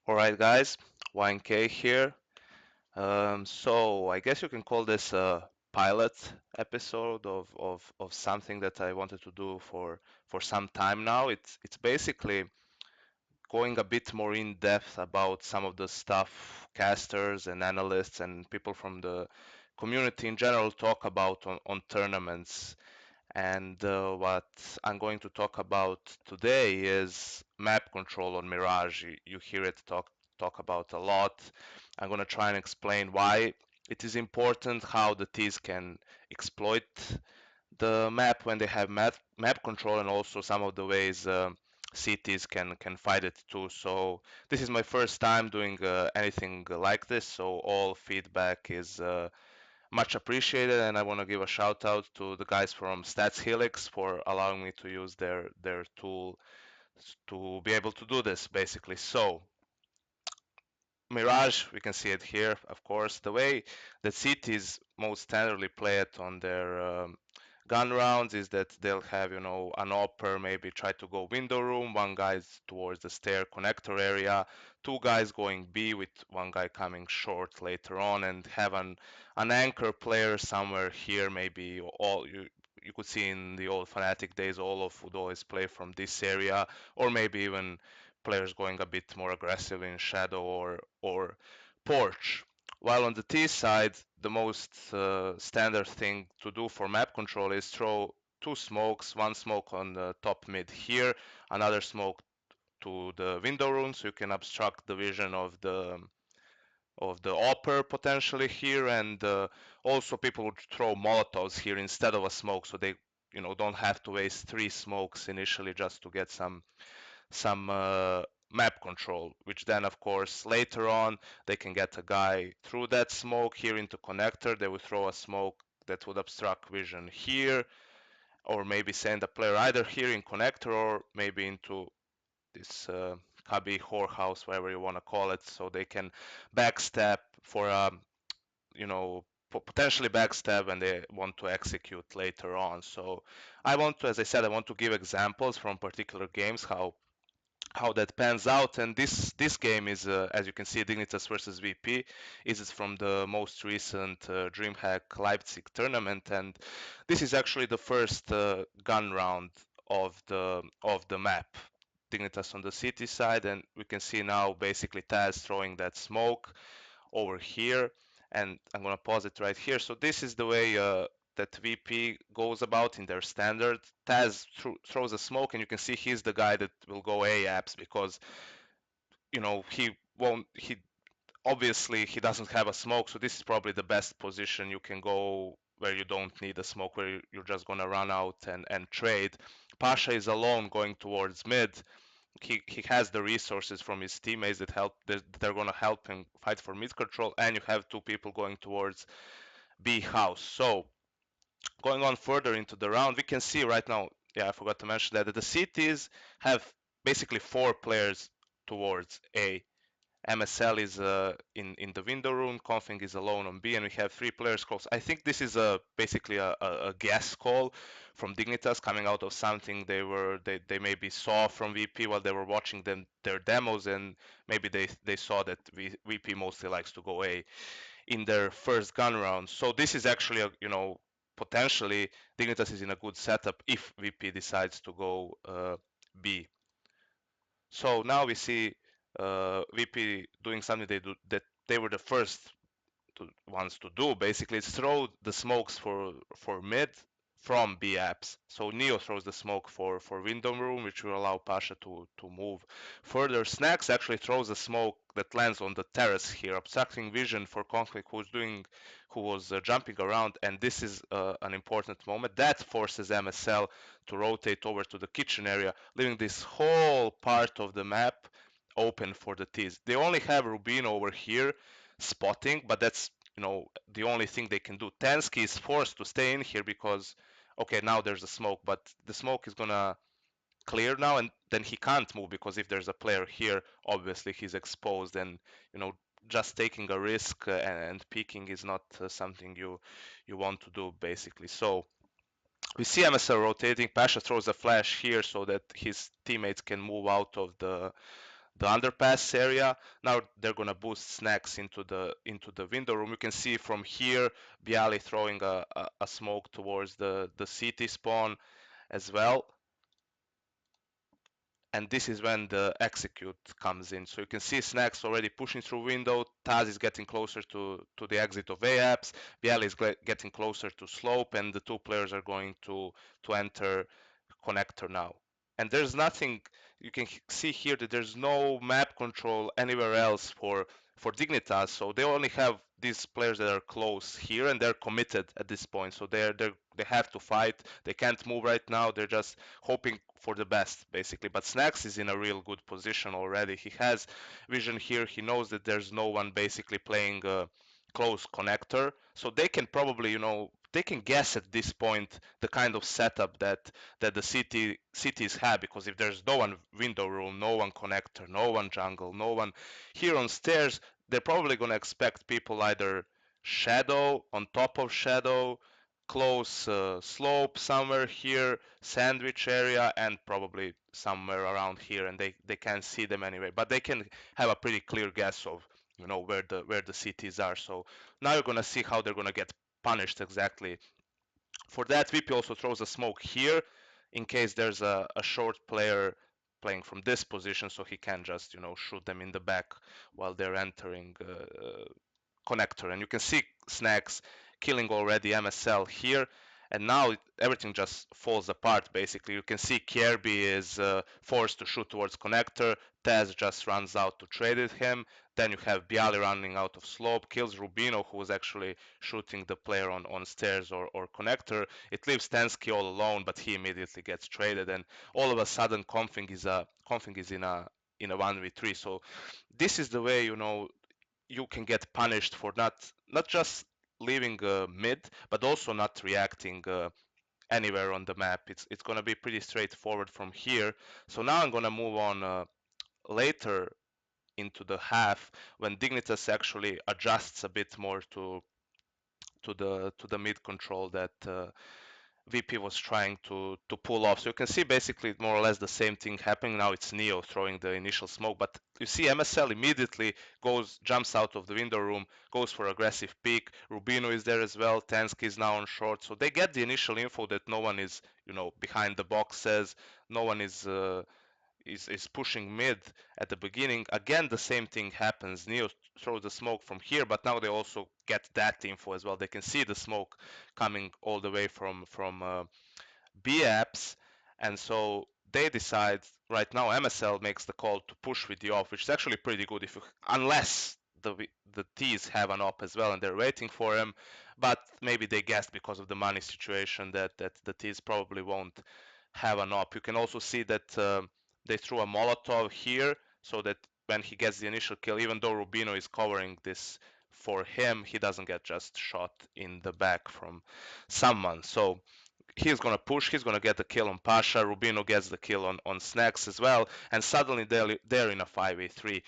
Alright guys, YNK here. So I guess you can call this a pilot episode of something that I wanted to do for some time now. It's basically going a bit more in depth about some of the stuff casters and analysts and people from the community in general talk about on tournaments. And what I'm going to talk about today is map control on Mirage. You hear it talk about a lot. I'm going to try and explain why it is important, how the T's can exploit the map when they have map control, and also some of the ways CTs can fight it too. So this is my first time doing anything like this, so all feedback is much appreciated, and I want to give a shout out to the guys from StatsHelix for allowing me to use their tool to be able to do this basically. So Mirage, we can see it here, of course. The way that cities most standardly play it on their gun rounds is that they'll have, an upper, maybe try to go window room, one guy's towards the stair connector area, two guys going B with one guy coming short later on, and have an anchor player somewhere here, maybe all you could see in the old Fnatic days, all of would always play from this area, or maybe even players going a bit more aggressive in shadow or porch. While on the T side, the most standard thing to do for map control is throw two smokes, one smoke on the top mid here, another smoke to the window room, so you can obstruct the vision of the upper potentially here, and also people would throw molotovs here instead of a smoke, so they don't have to waste three smokes initially just to get some map control, which then of course later on they can get a guy through that smoke here into connector. They would throw a smoke that would obstruct vision here, or maybe send a player either here in connector or maybe into this cubby whorehouse, whatever you want to call it, so they can backstab for a you know potentially backstab and they want to execute later on. So I want to, as I said, I want to give examples from particular games how that pans out. And this game is, as you can see, Dignitas versus VP. Is from the most recent DreamHack Leipzig tournament, and this is actually the first gun round of the map. Dignitas on the city side, and we can see now basically Taz throwing that smoke over here, and I'm gonna pause it right here. So this is the way that VP goes about in their standard. Taz throws a smoke, and you can see he's the guy that will go A apps because he won't. He obviously he doesn't have a smoke, so this is probably the best position you can go where you don't need a smoke, where you're just gonna run out and trade. Pasha is alone going towards mid. He has the resources from his teammates they're going to help him fight for mid control, and you have two people going towards B house. So going on further into the round, we can see right now, yeah, I forgot to mention that the cities have basically four players towards A. MSL is in the window room, Config is alone on B, and we have three players close. I think this is basically a guess call from Dignitas coming out of something they maybe saw from VP while they were watching their demos, and maybe they saw that VP mostly likes to go A in their first gun round. So this is actually potentially Dignitas is in a good setup if VP decides to go B. So now we see VP doing something that they were the first ones to do. Basically, is throw the smokes for mid from B apps. So Neo throws the smoke for window room, which will allow Pasha to move further. Snacks actually throws a smoke that lands on the terrace here, obstructing vision for Conflict, who was jumping around. And this is an important moment that forces MSL to rotate over to the kitchen area, leaving this whole part of the map open for the T's. They only have Rubino over here spotting, but that's the only thing they can do. Tansky is forced to stay in here because okay, now there's a smoke, but the smoke is gonna clear now, and then he can't move because if there's a player here, obviously he's exposed, and you know just taking a risk and peeking is not something you want to do basically. So we see MSL rotating. Pasha throws a flash here so that his teammates can move out of the underpass area. Now they're gonna boost snacks into the window room. You can see from here Bialy throwing a smoke towards the city spawn as well. And this is when the execute comes in. So you can see Snacks already pushing through window. Taz is getting closer to the exit of AApps. Bialy is getting closer to slope, and the two players are going to enter connector now. And there's nothing you can see here that there's no map control anywhere else for Dignitas. So they only have these players that are close here, and they're committed at this point. So they have to fight. They can't move right now. They're just hoping for the best, basically. But Snacks is in a real good position already. He has vision here. He knows that there's no one basically playing close connector, so they can probably, they can guess at this point the kind of setup that the cities have, because if there's no one window room, no one connector, no one jungle, no one here on stairs, they're probably going to expect people either shadow, on top of shadow, close slope somewhere here, sandwich area, and probably somewhere around here, and they can't see them anyway, but they can have a pretty clear guess of where the cities are. So now you're gonna see how they're gonna get punished exactly. For that, VP also throws a smoke here in case there's a short player playing from this position, so he can just shoot them in the back while they're entering connector. And you can see Snacks killing already MSL here, and now everything just falls apart basically. You can see Kierby is forced to shoot towards connector. Taz just runs out to trade with him. Then you have Bialy running out of slope, kills Rubino, who was actually shooting the player on stairs or connector. It leaves Tensky all alone, but he immediately gets traded, and all of a sudden Config is in a 1v3. So this is the way you can get punished for not just leaving mid, but also not reacting anywhere on the map. It's gonna be pretty straightforward from here. So now I'm gonna move on later into the half when Dignitas actually adjusts a bit more to the mid control that VP was trying to pull off. So you can see basically more or less the same thing happening. Now it's Neo throwing the initial smoke, but you see MSL immediately jumps out of the window room, goes for aggressive peek. Rubino is there as well. Tansky is now on short, so they get the initial info that no one is, behind the boxes. No one is pushing mid at the beginning. Again, the same thing happens. Neo throws the smoke from here, but now they also get that info as well. They can see the smoke coming all the way from B apps, and so they decide right now. MSL makes the call to push with the off, which is actually pretty good if unless the T's have an op as well and they're waiting for him, but maybe they guessed because of the money situation that the T's probably won't have an op. You can also see that they threw a Molotov here so that when he gets the initial kill, even though Rubino is covering this for him, he doesn't get just shot in the back from someone. So he's gonna push, he's gonna get the kill on Pasha, Rubino gets the kill on Snacks as well, and suddenly they're in a 5v3.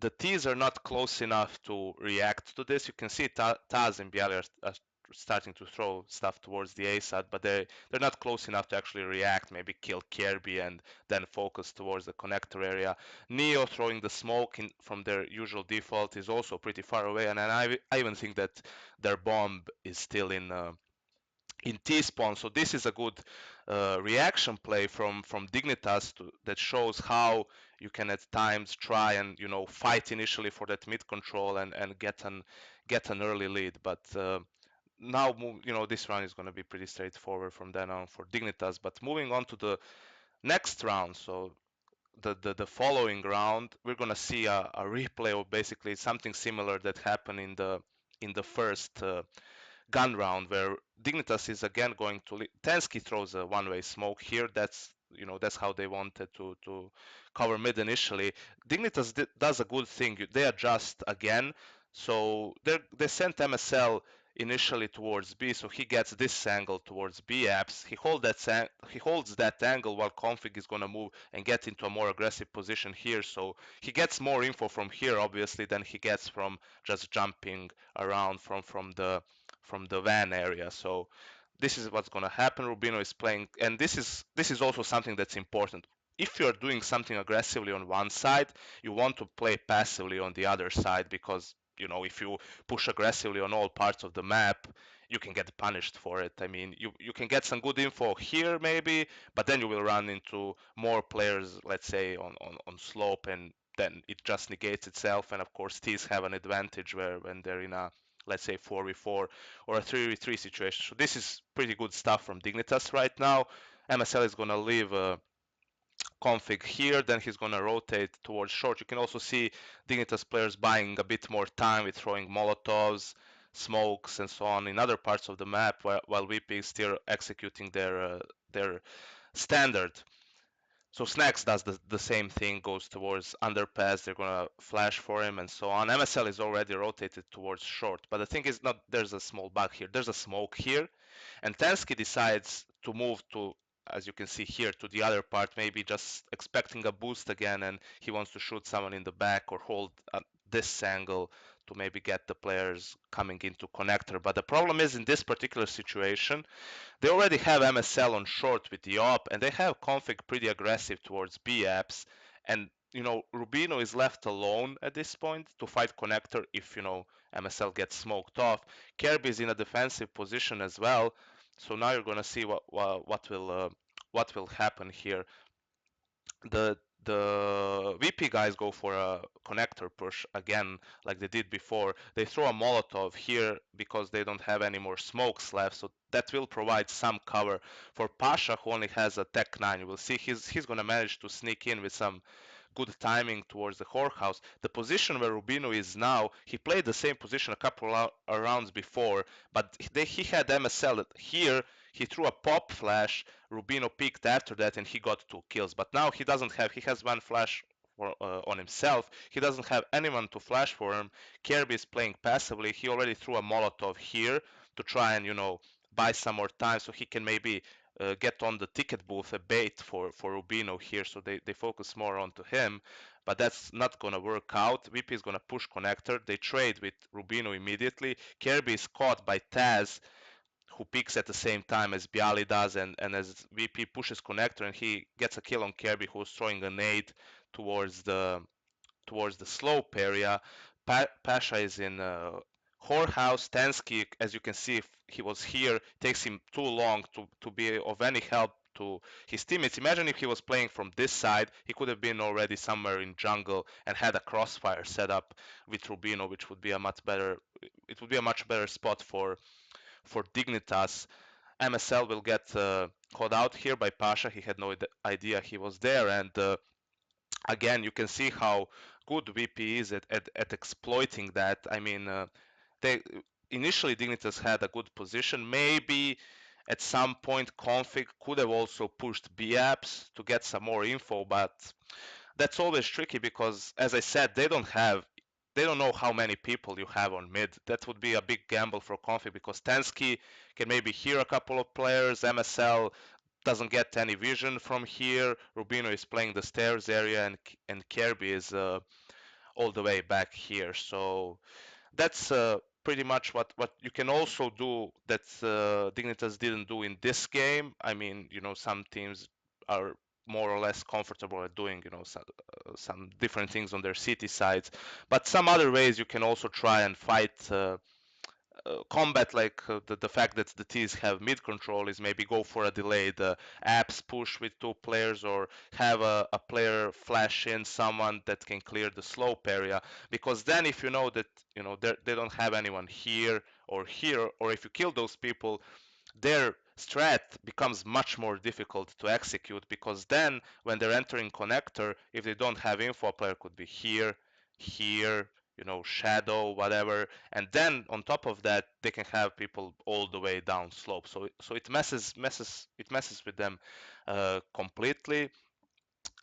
The T's are not close enough to react to this. You can see Taz and Bialy are starting to throw stuff towards the A side, but they're not close enough to actually react, maybe kill Kirby and then focus towards the connector area. Neo throwing the smoke from their usual default is also pretty far away, and I even think that their bomb is still in T-spawn. So this is a good reaction play from Dignitas that shows how you can at times try and fight initially for that mid control and get an early lead. But now this round is going to be pretty straightforward from then on for Dignitas. But moving on to the next round, so the following round, we're going to see a replay of basically something similar that happened in the first gun round, where Dignitas is again going to Tensky throws a one-way smoke here. That's how they wanted to cover mid initially. Dignitas does a good thing. They adjust again, so they sent MSL initially towards B, so he gets this angle towards B apps. He holds that angle while Config is gonna move and get into a more aggressive position here. So he gets more info from here, obviously, than he gets from just jumping around from the van area. So this is what's going to happen. Rubino is playing, and this is also something that's important. if you're doing something aggressively on one side, you want to play passively on the other side because if you push aggressively on all parts of the map, you can get punished for it. I mean, you can get some good info here maybe, but then you will run into more players, let's say on slope, and then it just negates itself. And of course, T's have an advantage where when they're in a, let's say, 4v4 or a 3v3 situation. So this is pretty good stuff from Dignitas right now. MSL is gonna leave config here, then he's gonna rotate towards short. You can also see Dignitas players buying a bit more time with throwing Molotovs, smokes, and so on in other parts of the map, while VP is still executing their standard. So Snacks does the same thing, goes towards underpass. They're gonna flash for him and so on. MSL is already rotated towards short, but the thing is, not there's a small bug here. There's a smoke here, and Tensky decides to move to, as you can see here, to the other part, maybe just expecting a boost again, and he wants to shoot someone in the back or hold this angle to maybe get the players coming into connector. But the problem is, in this particular situation, they already have MSL on short with the op, and they have config pretty aggressive towards B apps. And Rubino is left alone at this point to fight connector if MSL gets smoked off. Kirby is in a defensive position as well, so now you're gonna see what will happen here. The VP guys go for a connector push again, like they did before. They throw a Molotov here because they don't have any more smokes left, so that will provide some cover for Pasha, who only has a Tech 9. You will see he's gonna manage to sneak in with some good timing towards the whorehouse. The position where Rubino is now, he played the same position a couple of rounds before, but he had MSL here. He threw a pop flash. Rubino peeked after that, and he got 2 kills. But now he doesn't have. He has one flash on himself. He doesn't have anyone to flash for him. Kirby is playing passively. He already threw a Molotov here to try and buy some more time so he can maybe get on the ticket booth a bait for Rubino here, so they focus more onto him, but that's not gonna work out. VP is gonna push connector. They trade with Rubino immediately. Kirby is caught by Taz, who peeks at the same time as Bialy does, and as VP pushes connector, and he gets a kill on Kirby, who's throwing a nade towards the slope area. Pasha is in whorehouse. Tansky, as you can see, if he was here, takes him too long to be of any help to his teammates. Imagine if he was playing from this side, he could have been already somewhere in jungle and had a crossfire set up with Rubino, which would be a much better. It would be a much better spot for Dignitas. MSL will get called out here by Pasha. He had no idea he was there, and again, you can see how good VP is at exploiting that. I mean, they initially Dignitas had a good position. Maybe at some point config could have also pushed B apps to get some more info, but that's always tricky because, as I said, they don't know how many people you have on mid. That would be a big gamble for config because Tansky can maybe hear a couple of players. MSL doesn't get any vision from here. Rubino is playing the stairs area, and Kirby is all the way back here. So that's pretty much what you can also do that Dignitas didn't do in this game. I mean, some teams are more or less comfortable at doing, some different things on their city sides, but some other ways you can also try and fight combat, like the fact that the T's have mid control, is maybe go for a delayed apps push with 2 players, or have a player flash in someone that can clear the slope area, because then if you know that they don't have anyone here, or if you kill those people, their strat becomes much more difficult to execute, because then when they're entering connector, if they don't have info, a player could be here, shadow, whatever, and then on top of that, they can have people all the way down slope. So it messes with them completely.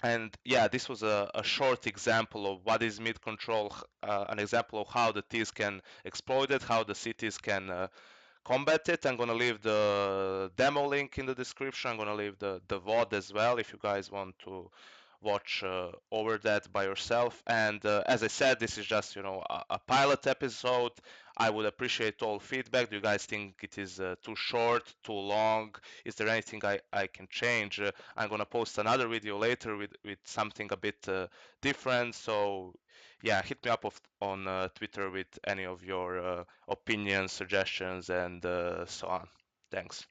And yeah, this was a short example of what is mid control, an example of how the T's can exploit it, how the cities can combat it. I'm gonna leave the demo link in the description. I'm gonna leave the VOD as well if you guys watch over that by yourself. And as I said, this is just a pilot episode. I would appreciate all feedback. Do you guys think it is too short, too long? Is there anything I can change? I'm gonna post another video later with something a bit different. So yeah, hit me up on Twitter with any of your opinions, suggestions, and so on. Thanks.